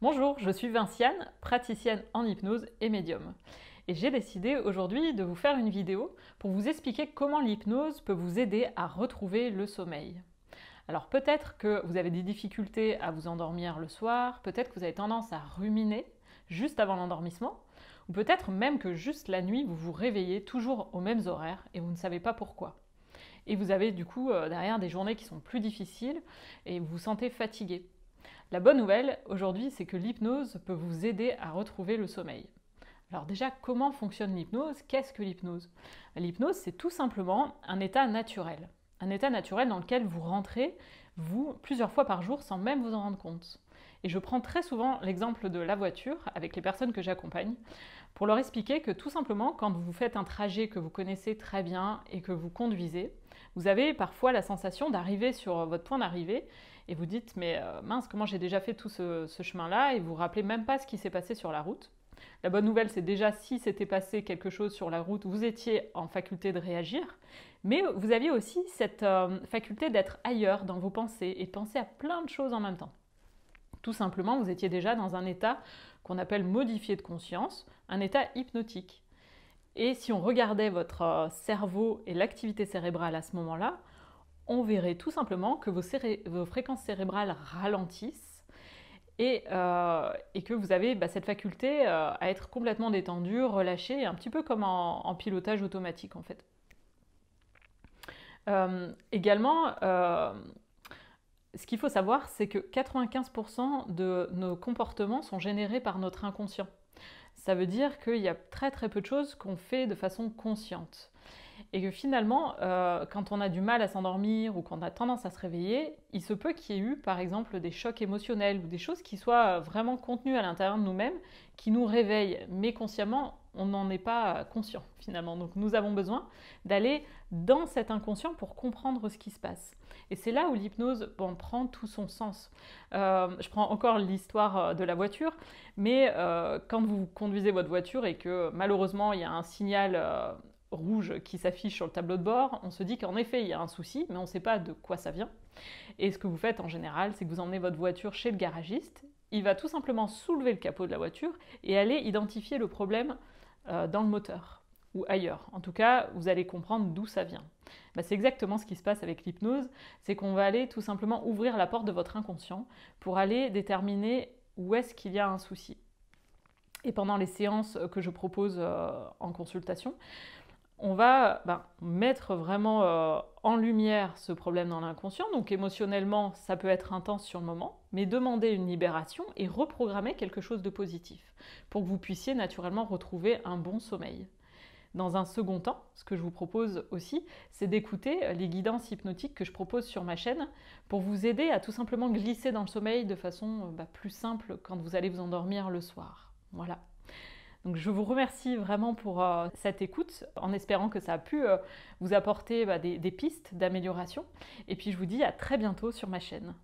Bonjour, je suis Vinciane, praticienne en hypnose et médium. Et j'ai décidé aujourd'hui de vous faire une vidéo pour vous expliquer comment l'hypnose peut vous aider à retrouver le sommeil. Alors peut-être que vous avez des difficultés à vous endormir le soir, peut-être que vous avez tendance à ruminer juste avant l'endormissement, ou peut-être même que juste la nuit vous vous réveillez toujours aux mêmes horaires et vous ne savez pas pourquoi. Et vous avez du coup derrière des journées qui sont plus difficiles et vous vous sentez fatigué. La bonne nouvelle aujourd'hui, c'est que l'hypnose peut vous aider à retrouver le sommeil. Alors déjà, comment fonctionne l'hypnose? Qu'est-ce que l'hypnose? L'hypnose, c'est tout simplement un état naturel. Un état naturel dans lequel vous rentrez, vous, plusieurs fois par jour sans même vous en rendre compte. Et je prends très souvent l'exemple de la voiture avec les personnes que j'accompagne pour leur expliquer que tout simplement, quand vous faites un trajet que vous connaissez très bien et que vous conduisez, vous avez parfois la sensation d'arriver sur votre point d'arrivée et vous dites mais mince, comment j'ai déjà fait tout ce chemin-là et vous vous rappelez même pas ce qui s'est passé sur la route. La bonne nouvelle, c'est déjà si s'était passé quelque chose sur la route, vous étiez en faculté de réagir, mais vous aviez aussi cette faculté d'être ailleurs dans vos pensées et de penser à plein de choses en même temps. Tout simplement, vous étiez déjà dans un état qu'on appelle modifié de conscience, un état hypnotique. Et si on regardait votre cerveau et l'activité cérébrale à ce moment-là, on verrait tout simplement que vos fréquences cérébrales ralentissent et que vous avez cette faculté à être complètement détendu, relâché, un petit peu comme en pilotage automatique en fait. Également, ce qu'il faut savoir, c'est que 95% de nos comportements sont générés par notre inconscient. Ça veut dire qu'il y a très très peu de choses qu'on fait de façon consciente. Et que finalement, quand on a du mal à s'endormir ou qu'on a tendance à se réveiller, il se peut qu'il y ait eu par exemple des chocs émotionnels ou des choses qui soient vraiment contenues à l'intérieur de nous-mêmes, qui nous réveillent, mais consciemment, on n'en est pas conscient finalement. Donc nous avons besoin d'aller dans cet inconscient pour comprendre ce qui se passe. Et c'est là où l'hypnose prend tout son sens. Je prends encore l'histoire de la voiture, mais quand vous conduisez votre voiture et que malheureusement il y a un signal rouge qui s'affiche sur le tableau de bord, on se dit qu'en effet il y a un souci, mais on ne sait pas de quoi ça vient. Et ce que vous faites en général, c'est que vous emmenez votre voiture chez le garagiste, il va tout simplement soulever le capot de la voiture et aller identifier le problème dans le moteur ou ailleurs. En tout cas, vous allez comprendre d'où ça vient. C'est exactement ce qui se passe avec l'hypnose, c'est qu'on va aller tout simplement ouvrir la porte de votre inconscient pour aller déterminer où est-ce qu'il y a un souci. Et pendant les séances que je propose en consultation, on va mettre vraiment en lumière ce problème dans l'inconscient. Donc émotionnellement, ça peut être intense sur le moment, mais demander une libération et reprogrammer quelque chose de positif pour que vous puissiez naturellement retrouver un bon sommeil. Dans un second temps, ce que je vous propose aussi, c'est d'écouter les guidances hypnotiques que je propose sur ma chaîne pour vous aider à tout simplement glisser dans le sommeil de façon plus simple quand vous allez vous endormir le soir. Voilà. Donc je vous remercie vraiment pour cette écoute, en espérant que ça a pu vous apporter des pistes d'amélioration. Et puis je vous dis à très bientôt sur ma chaîne.